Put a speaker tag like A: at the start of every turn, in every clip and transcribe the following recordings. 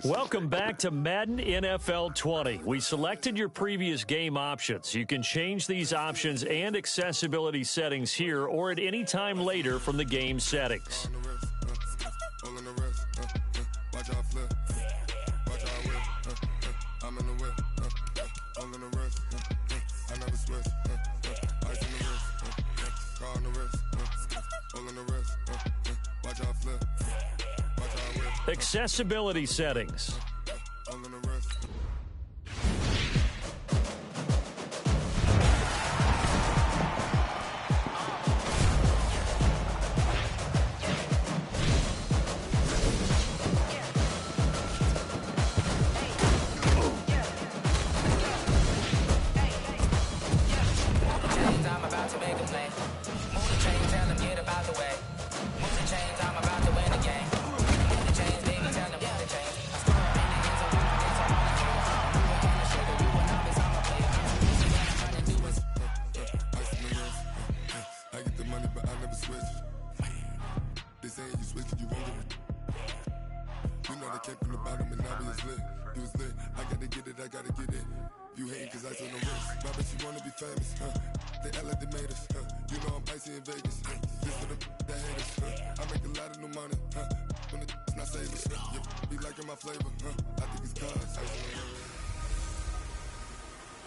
A: Welcome back to Madden NFL 20. We selected your previous game options. You can change these options and accessibility settings here or at any time later from the game settings. Accessibility settings.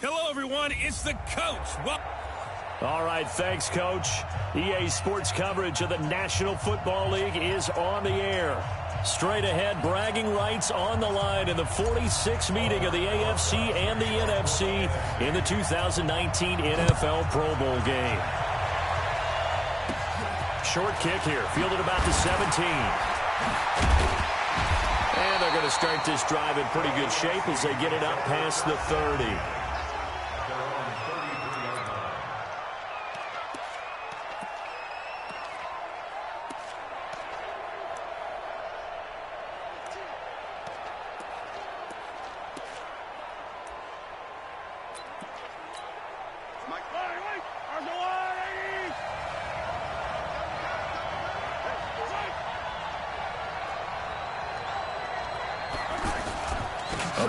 B: Hello, everyone. It's the coach.
A: All right, thanks, Coach. EA Sports coverage of the National Football League is on the air. Straight ahead, bragging rights on the line in the 46th meeting of the AFC and the NFC in the 2019 NFL Pro Bowl game. Short kick here, fielded about the 17. And they're going to start this drive in pretty good shape as they get it up past the 30.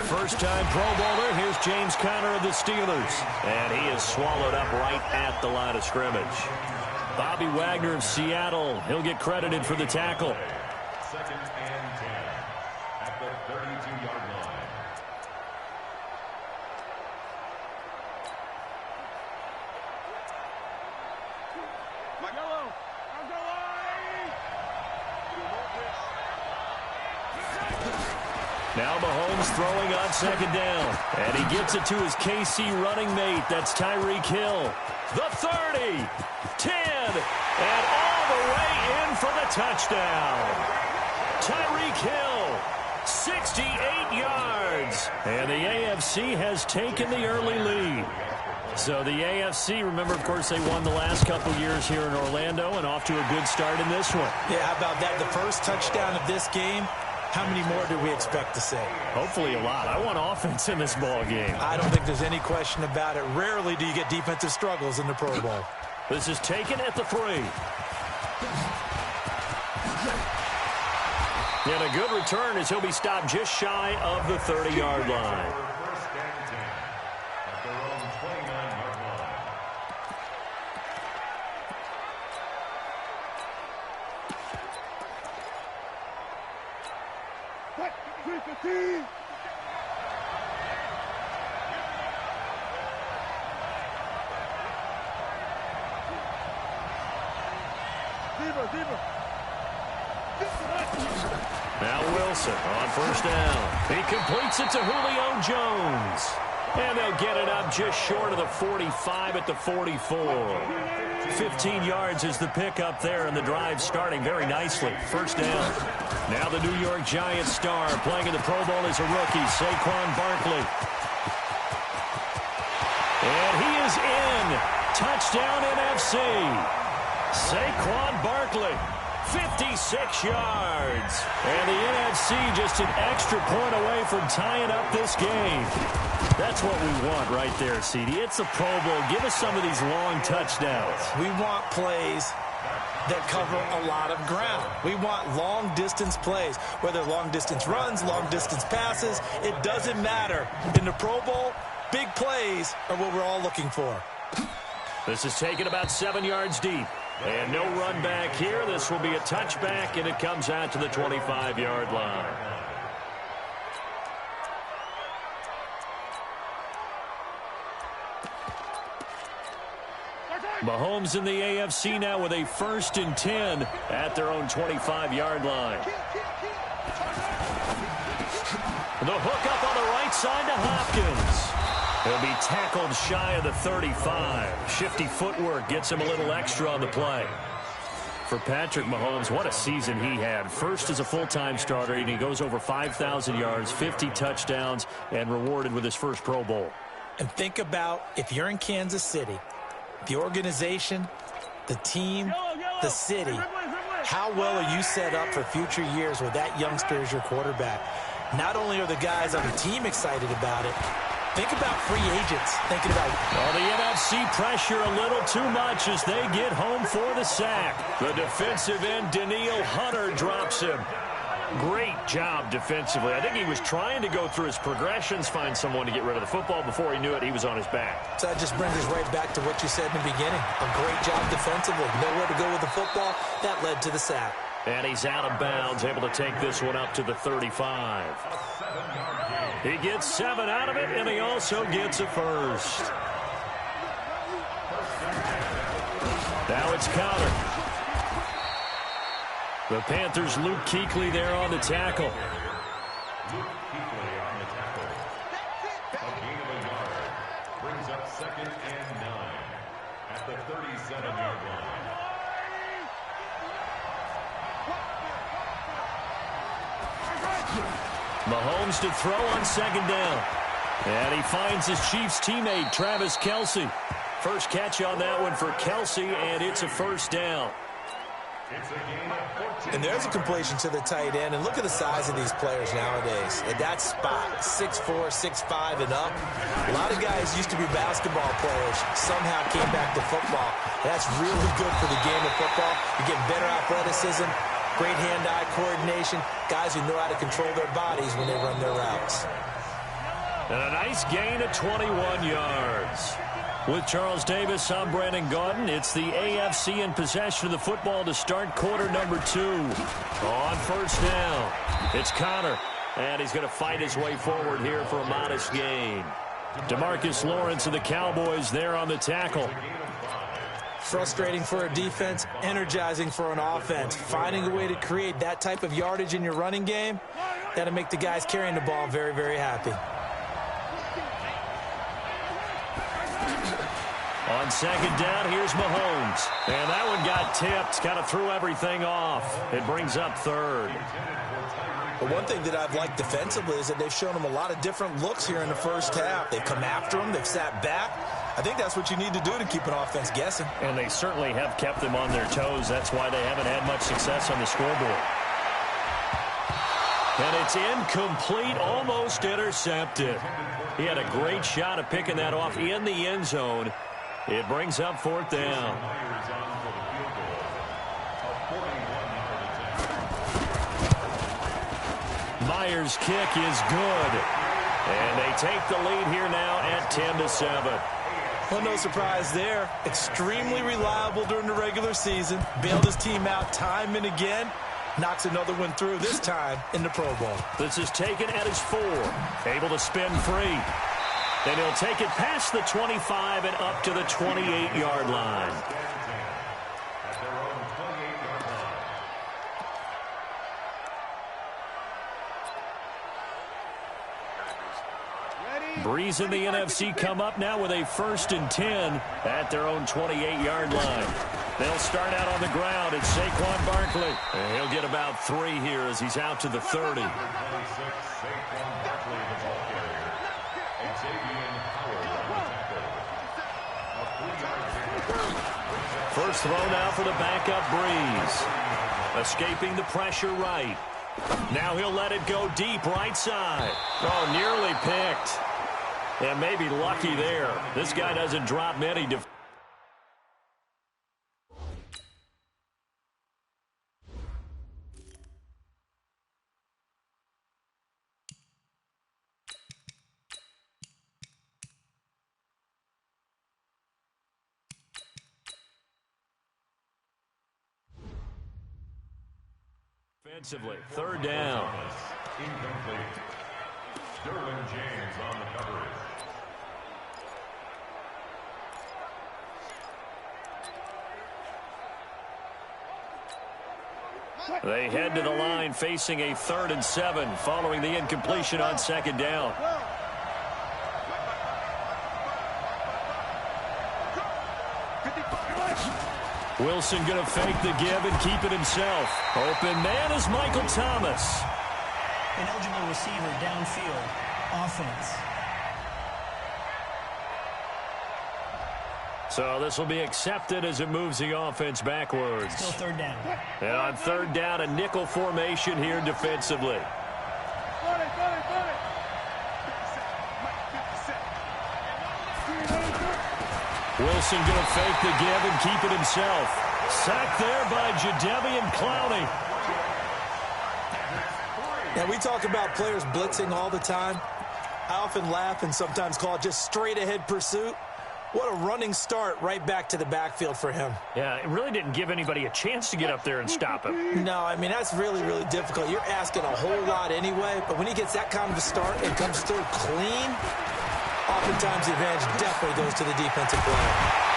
A: First-time Pro Bowler, here's James Conner of the Steelers. And he is swallowed up right at the line of scrimmage. Bobby Wagner of Seattle, he'll get credited for the tackle.
C: Second and 10 at the 32-yard line.
A: Now Mahomes throwing on second down. And he gets it to his KC running mate. That's Tyreek Hill. The 30, 10, and all the way in for the touchdown. Tyreek Hill, 68 yards. And the AFC has taken the early lead. So the AFC, remember, of course, they won the last couple years here in Orlando and off to a good start in this one.
D: Yeah, how about that? The first touchdown of this game. How many more do we expect to see?
A: Hopefully a lot. I want offense in this ball game.
D: I don't think there's any question about it. Rarely do you get defensive struggles in the Pro Bowl.
A: This is taken at the 3. And a good return as he'll be stopped just shy of the 30-yard line.
C: First and 10 at their own 29-yard line.
A: Now Wilson on first down. He completes it to Julio Jones. And they'll get it up just short of the 45 at the 44. 15 yards is the pickup there, and the drive starting very nicely. First down. Now the New York Giants star playing in the Pro Bowl as a rookie, Saquon Barkley. And he is in. Touchdown NFC. Saquon Barkley, 56 yards. And the NFC just an extra point away from tying up this game. That's what we want right there, CD. It's a Pro Bowl. Give us some of these long touchdowns.
D: We want plays that cover a lot of ground. We want long-distance plays, whether long-distance runs, long-distance passes. It doesn't matter. In the Pro Bowl, big plays are what we're all looking for.
A: This is taken about 7 yards deep. And no run back here. This will be a touchback, and it comes out to the 25-yard line. Mahomes in the AFC now with a 1st and 10 at their own 25-yard line. The hook up on the right side to Hopkins. He'll be tackled shy of the 35. Shifty footwork gets him a little extra on the play. For Patrick Mahomes, what a season he had. First as a full-time starter, and he goes over 5,000 yards, 50 touchdowns, and rewarded with his first Pro Bowl.
D: And think about if you're in Kansas City, the organization, the team, the city, how well are you set up for future years with that youngster as your quarterback? Not only are the guys on the team excited about it, think about free agents thinking about it.
A: Well, the NFC pressure a little too much as they get home for the sack. The defensive end, Danielle Hunter, drops him. Great job defensively. I think he was trying to go through his progressions, find someone to get rid of the football. Before he knew it, he was on his back.
D: So that just brings us right back to what you said in the beginning. A great job defensively. Nowhere to go with the football. That led to the sack.
A: And he's out of bounds, able to take this one up to the 35. He gets 7 out of it, and he also gets a first. Now it's Connor. The Panthers' Luke Kuechly there on the tackle.
C: Luke Kuechly on the tackle. A gain of a yard. Brings up 2nd and 9 at the 37-yard line.
A: Mahomes to throw on 2nd down. And he finds his Chiefs teammate, Travis Kelce. First catch on that one for Kelce, and it's a first down.
D: And there's a completion to the tight end. And look at the size of these players nowadays. At that spot, 6'4", 6'5", and up. A lot of guys used to be basketball players. Somehow came back to football. That's really good for the game of football. You get better athleticism, great hand-eye coordination, guys who know how to control their bodies when they run their routes.
A: And a nice gain of 21 yards. With Charles Davis, I'm Brandon Gaudin. It's the AFC in possession of the football to start quarter number 2. On first down, it's Connor. And he's going to fight his way forward here for a modest gain. DeMarcus Lawrence of the Cowboys there on the tackle.
D: Frustrating for a defense, energizing for an offense. Finding a way to create that type of yardage in your running game, that'll make the guys carrying the ball very, very happy.
A: On 2nd down, here's Mahomes. And that one got tipped, kind of threw everything off. It brings up 3rd.
D: But one thing that I've liked defensively is that they've shown them a lot of different looks here in the first half. They've come after them. They've sat back. I think that's what you need to do to keep an offense guessing.
A: And they certainly have kept them on their toes. That's why they haven't had much success on the scoreboard. And it's incomplete, almost intercepted. He had a great shot at picking that off in the end zone. It brings up 4th down. Myers' kick is good. And they take the lead here now at 10-7.
D: Well, no surprise there. Extremely reliable during the regular season. Bailed his team out time and again. Knocks another one through, this time in the Pro Bowl.
A: This is taken at his 4. Able to spin free. Then he'll take it past the 25 and up to the 28-yard line. Breeze and the NFC come up now with a 1st and 10 at their own 28-yard line. They'll start out on the ground. It's Saquon Barkley. And he'll get about 3 here as he's out to the 30. First throw now for the backup Breeze. Escaping the pressure right. Now he'll let it go deep right side. Oh, nearly picked. And maybe lucky there. This guy doesn't drop many. Defensively, third down.
C: Incomplete. Derwin James on the coverage.
A: They head to the line facing a 3rd and 7 following the incompletion on second down. Wilson going to fake the give and keep it himself. Open man is Michael Thomas.
E: An eligible receiver downfield. Offense.
A: So this will be accepted as it moves the offense backwards.
E: Still third down.
A: And on third down, a nickel formation here defensively. Wilson going to fake the give and keep it himself. Sacked there by Jadeveon Clowney.
D: Yeah, we talk about players blitzing all the time. I often laugh and sometimes call it just straight-ahead pursuit. What a running start right back to the backfield for him.
A: Yeah, it really didn't give anybody a chance to get up there and stop him.
D: No, I mean, that's really, really difficult. You're asking a whole lot anyway, but when he gets that kind of a start and comes through clean, oftentimes the advantage definitely goes to the defensive player.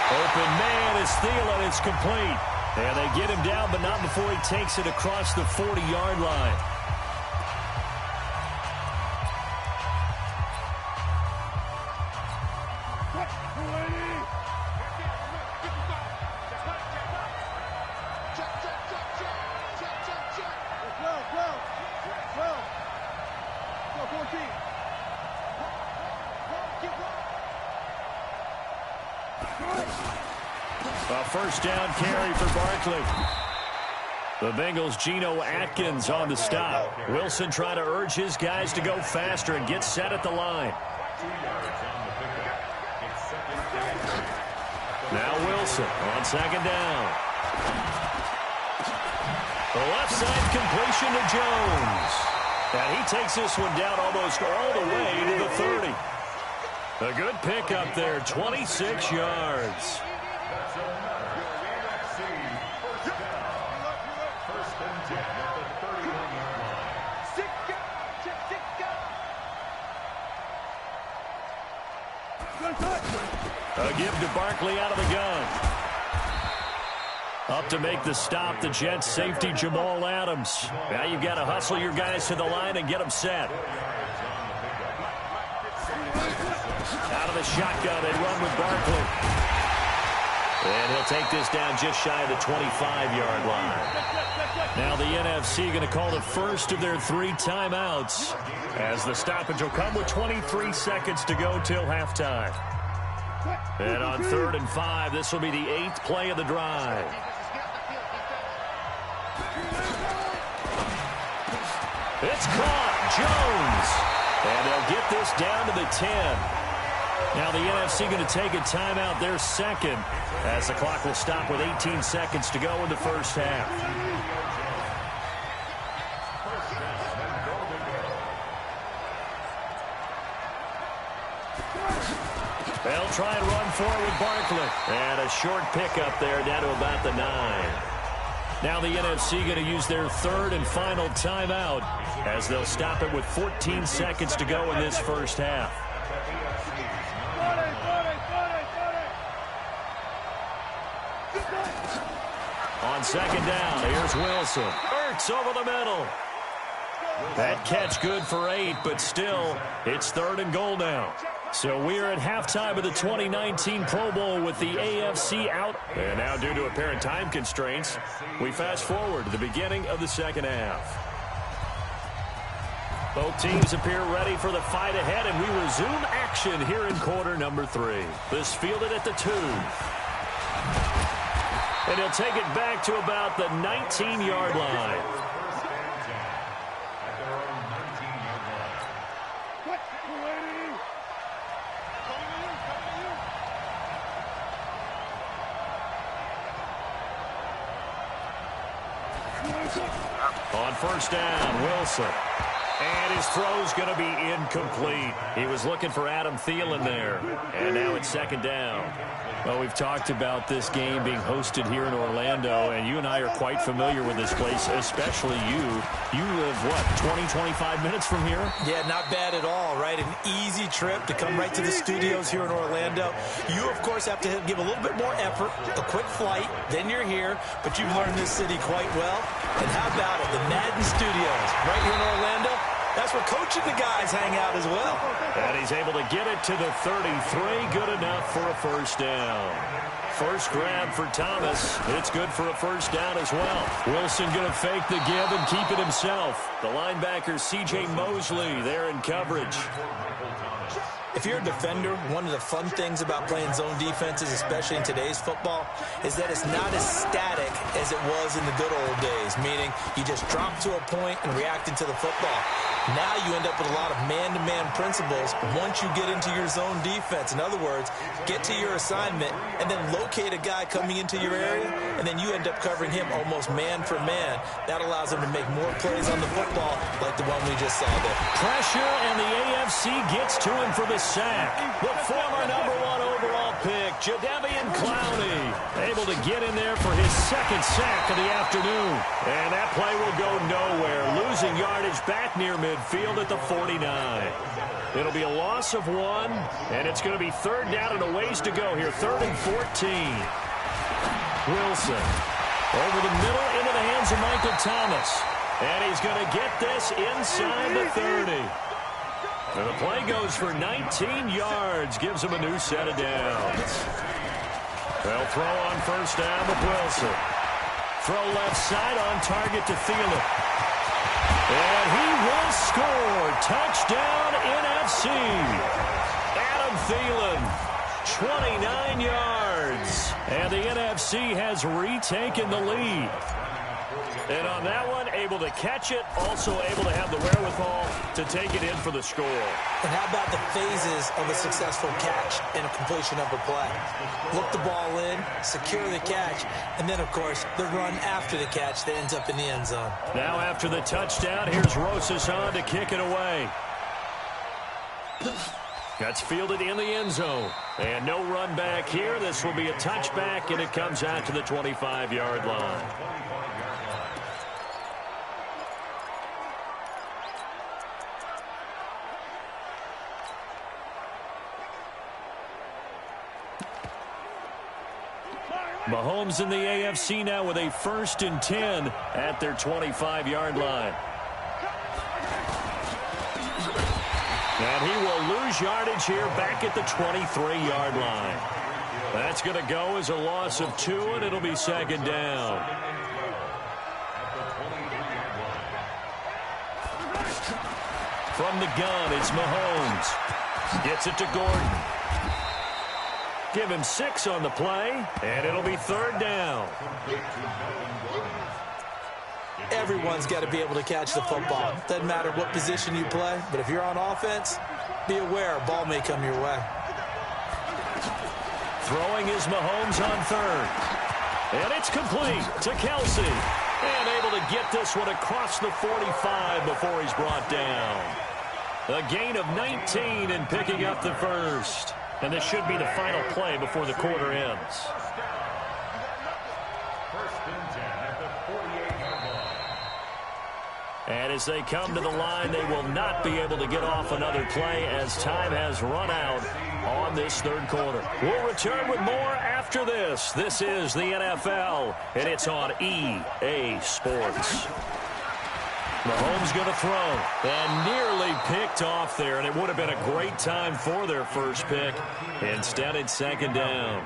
A: Open man is Thielen. It's complete. And they get him down, but not before he takes it across the 40-yard line. A first down carry for Barkley. The Bengals' Geno Atkins on the stop. Wilson trying to urge his guys to go faster and get set at the line. Now Wilson on second down. The left side completion to Jones. And he takes this one down almost all the way to the 30. A good pickup there, 26 yards. A give to Barkley out of the gun. Up to make the stop, the Jets safety Jamal Adams. Now you've got to hustle your guys to the line and get them set. Out of the shotgun, they run with Barkley. And he'll take this down just shy of the 25-yard line. Now the NFC going to call the first of their 3 timeouts as the stoppage will come with 23 seconds to go till halftime. And on 3rd and 5, this will be the 8th play of the drive. It's caught. Jones. And they'll get this down to the 10. Now the NFC going to take a timeout, their second, as the clock will stop with 18 seconds to go in the first half. They'll try and run forward with Barkley. And a short pickup there down to about the 9. Now the NFC going to use their 3rd and final timeout as they'll stop it with 14 seconds to go in this first half. On second down, here's Wilson. Ertz over the middle. That catch good for 8, but still, it's 3rd and goal now. So we are at halftime of the 2019 Pro Bowl with the AFC out. And now due to apparent time constraints, we fast forward to the beginning of the second half. Both teams appear ready for the fight ahead, and we resume action here in quarter number 3. This fielded at the 2. And he'll take it back to about the 19-yard line. On first down, Wilson. And his throw's going to be incomplete. He was looking for Adam Thielen there. And now it's second down. Well, we've talked about this game being hosted here in Orlando, and you and I are quite familiar with this place, especially you. You live, what, 20, 25 minutes from here?
D: Yeah, not bad at all, right? An easy trip to come right to the studios here in Orlando. You, of course, have to give a little bit more effort, a quick flight, then you're here, but you've learned this city quite well. And how about it, the MaDden Studios right here in Orlando? That's where Coach and the guys hang out as well.
A: And he's able to get it to the 33. Good enough for a first down. First grab for Thomas. It's good for a first down as well. Wilson going to fake the give and keep it himself. The linebacker, C.J. Mosley, there in coverage.
D: If you're a defender, one of the fun things about playing zone defenses, especially in today's football, is that it's not as static as it was in the good old days, meaning you just drop to a point and react into the football. Now you end up with a lot of man-to-man principles once you get into your zone defense. In other words, get to your assignment and then locate a guy coming into your area, and then you end up covering him almost man for man. That allows him to make more plays on the football like the one we just saw there.
A: Pressure, and the AFC gets to him for the sack. The former #1 overall pick, Jadeveon Clowney, able to get in there for his second sack of the afternoon. And that play will go nowhere, losing yardage back near midfield at the 49. It'll be a loss of 1, and it's going to be third down and a ways to go here, 3rd and 14. Wilson over the middle into the hands of Michael Thomas. And he's going to get this inside the 30. And the play goes for 19 yards, gives him a new set of downs. They'll throw on first down with Wilson. Throw left side on target to Thielen. And he will score. Touchdown NFC. Adam Thielen, 29 yards. And the NFC has retaken the lead. And on that one, able to catch it, also able to have the wherewithal to take it in for the score.
D: And how about the phases of a successful catch and a completion of a play? Look the ball in, secure the catch, and then, of course, the run after the catch that ends up in the end zone.
A: Now after the touchdown, here's Rosas on to kick it away. That's fielded in the end zone. And no run back here. This will be a touchback, and it comes out to the 25-yard line. Mahomes in the AFC now with a 1st and 10 at their 25-yard line. And he will lose yardage here back at the 23-yard line. That's going to go as a loss of 2, and it'll be second down. From the gun, it's Mahomes. Gets it to Gordon. Give him 6 on the play, and it'll be third down.
D: Everyone's got to be able to catch the football. Doesn't matter what position you play, but if you're on offense, be aware a ball may come your way.
A: Throwing is Mahomes on 3rd. And it's complete to Kelsey. And able to get this one across the 45 before he's brought down. A gain of 19 and picking up the 1st. And this should be the final play before the quarter ends. And as they come to the line, they will not be able to get off another play as time has run out on this 3rd quarter. We'll return with more after this. This is the NFL, and it's on EA Sports. Mahomes going to throw, and nearly picked off there, and it would have been a great time for their first pick. Instead, it's second down.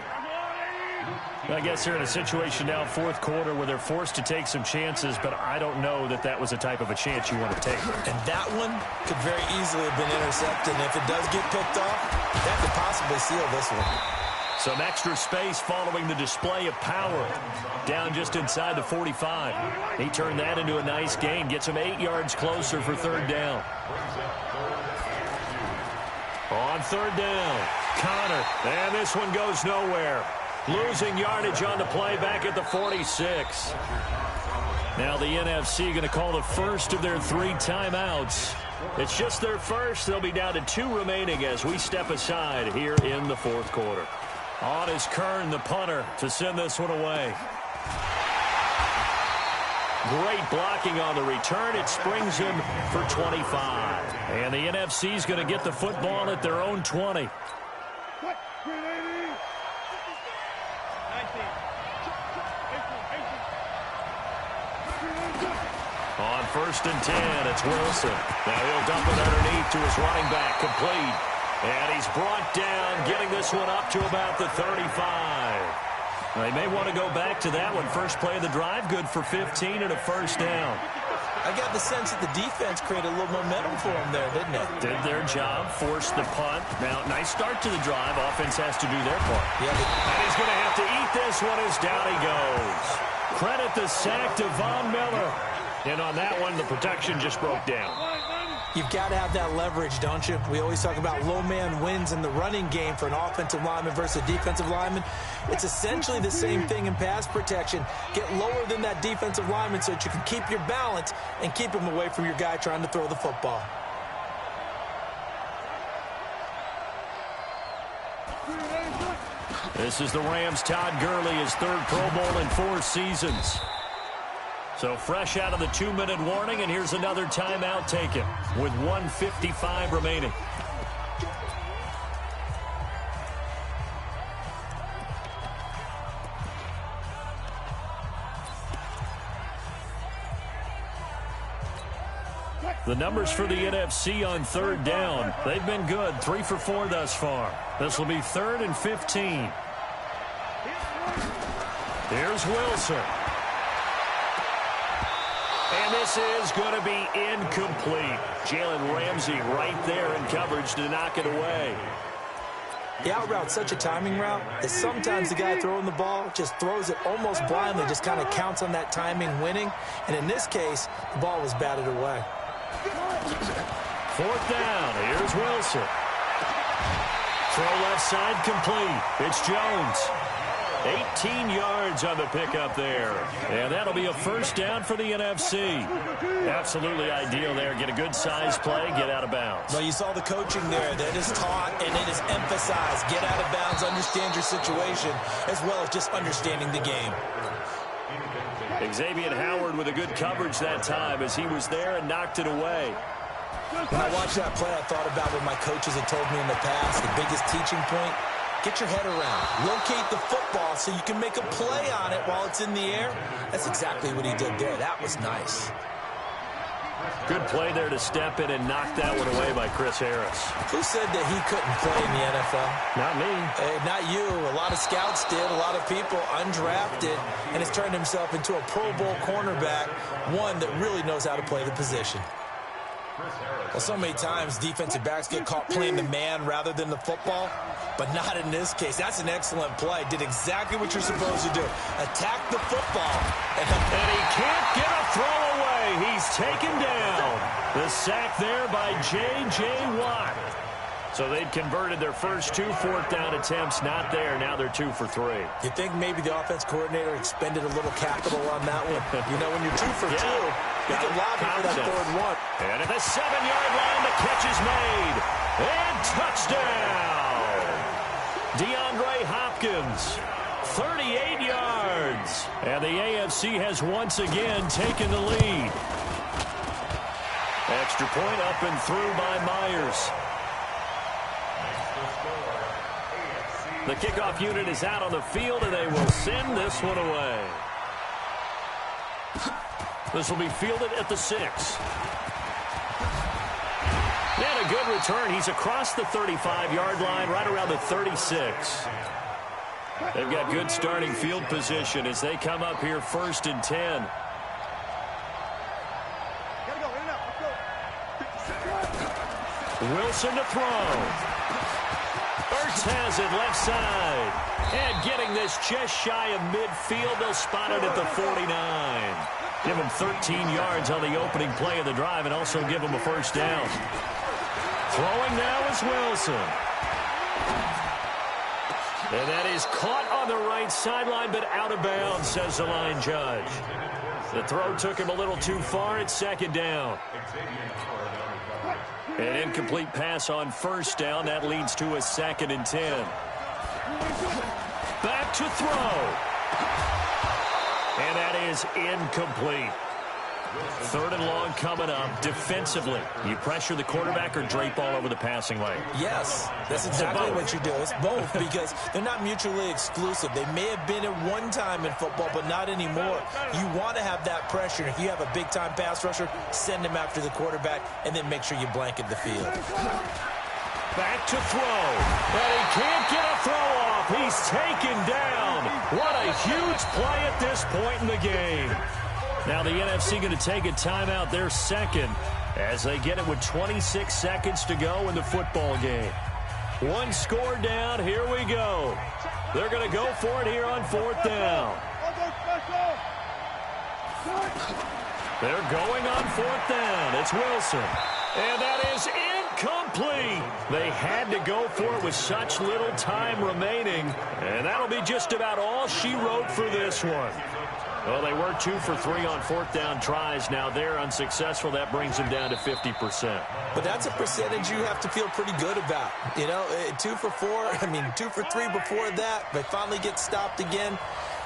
A: I guess they're in a situation now, 4th quarter, where they're forced to take some chances, but I don't know that that was the type of a chance you want to take.
D: And that one could very easily have been intercepted, and if it does get picked off, that could possibly seal this one.
A: Some extra space following the display of power. Down just inside the 45. He turned that into a nice gain. Gets him 8 yards closer for third down. On third down, Connor. And this one goes nowhere. Losing yardage on the play back at the 46. Now the NFC going to call the first of their 3 timeouts. It's just their first. They'll be down to 2 remaining as we step aside here in the 4th quarter. On is Kern, the punter, to send this one away. Great blocking on the return. It springs him for 25. And the NFC is going to get the football at their own 20. On 1st and 10, it's Wilson. Now he'll dump it underneath to his running back, complete. And he's brought down, getting this one up to about the 35. They may want to go back to that one. First play of the drive, good for 15 and a first down.
D: I got the sense that the defense created a little momentum for them there, didn't it?
A: Did their job, forced the punt. Now, nice start to the drive. Offense has to do their part.
D: Yeah,
A: and he's going to have to eat this one as down he goes. Credit the sack to Von Miller. And on that one, the protection just broke down.
D: You've got to have that leverage, don't you? We always talk about low man wins in the running game for an offensive lineman versus a defensive lineman. It's essentially the same thing in pass protection. Get lower than that defensive lineman so that you can keep your balance and keep him away from your guy trying to throw the football.
A: This is the Rams' Todd Gurley, his 3rd Pro Bowl in 4 seasons. So fresh out of the 2-minute warning, and here's another timeout taken with 1:55 remaining. The numbers for the NFC on 3rd down, they've been good, 3 for 4 thus far. This will be 3rd and 15. Here's Wilson. And this is going to be incomplete. Jalen Ramsey right there in coverage to knock it away.
D: The out route's such a timing route that sometimes the guy throwing the ball just throws it almost blindly, just kind of counts on that timing winning. And in this case, the ball was batted away.
A: 4th down. Here's Wilson. Throw left side complete. It's Jones. 18 yards on the pickup there. And that'll be a first down for the NFC. Absolutely ideal there. Get a good size play, get out of bounds.
D: Well, you saw the coaching there. That is taught and it is emphasized. Get out of bounds, understand your situation, as well as just understanding the game.
A: Xavier Howard with a good coverage that time as he was there and knocked it away.
D: When I watched that play, I thought about what my coaches had told me in the past. The biggest teaching point, get your head around. Locate the football so you can make a play on it while it's in the air. That's exactly what he did there. That was nice.
A: Good play there to step in and knock that one away by Chris Harris.
D: Who said that he couldn't play in the NFL?
A: Not me.
D: Hey, not you. A lot of scouts did. A lot of people undrafted. And has turned himself into a Pro Bowl cornerback, one that really knows how to play the position. Well, so many times defensive backs get caught playing the man rather than the football, but not in this case. That's an excellent play. Did exactly what you're supposed to do. Attack the football.
A: And he can't get a throw away. He's taken down. The sack there by J.J. Watt. So they'd converted their first 2 4th down attempts. Not there. Now they're 2 for 3.
D: You think maybe the offense coordinator expended a little capital on that one? You know, when you're 2 for 2, you can lobby for that 3rd one.
A: And at the 7-yard line, the catch is made. And touchdown. DeAndre Hopkins, 38 yards. And the AFC has once again taken the lead. Extra point up and through by Myers. The kickoff unit is out on the field, and they will send this one away. This will be fielded at the 6. And a good return. He's across the 35-yard line, right around the 36. They've got good starting field position as they come up here 1st and 10. Wilson to throw. Ertz has it left side. And getting this just shy of midfield. They'll spot it at the 49. Give him 13 yards on the opening play of the drive and also give him a first down. Throwing now is Wilson. And that is caught on the right sideline, but out of bounds, says the line judge. The throw took him a little too far. It's second down. An incomplete pass on first down. That leads to a 2nd and 10. Back to throw. And that is incomplete. 3rd and long coming up. Defensively, you pressure the quarterback or drape all over the passing lane?
D: Yes, that's exactly what you do. It's both because they're not mutually exclusive. They may have been at one time in football, but not anymore. You want to have that pressure. If you have a big-time pass rusher, send him after the quarterback, and then make sure you blanket the field.
A: Back to throw. And he can't get a throw off. He's taken down. What a huge play at this point in the game. Now the NFC going to take a timeout, their second, as they get it with 26 seconds to go in the football game. 1 score down. Here we go. They're going to go for it here on 4th down. They're going on 4th down. It's Wilson. And that is incomplete. They had to go for it with such little time remaining. And that'll be just about all she wrote for this one. Well, they were 2 for 3 on 4th down tries. Now they're unsuccessful. That brings them down to 50%.
D: But that's a percentage you have to feel pretty good about. You know, 2 for 2 for 3 before that. They finally get stopped again.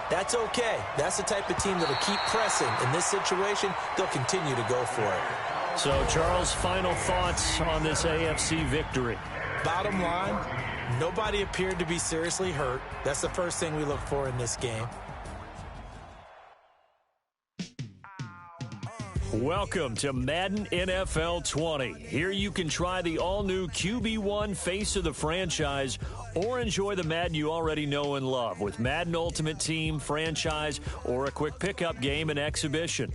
D: That's okay. That's the type of team that'll keep pressing. In this situation, they'll continue to go for it.
A: So, Charles, final thoughts on this AFC victory?
D: Bottom line, nobody appeared to be seriously hurt. That's the first thing we look for in this game.
A: Welcome to Madden NFL 20. Here you can try the all-new QB1 face of the franchise or enjoy the Madden you already know and love with Madden Ultimate Team, franchise, or a quick pickup game and exhibition.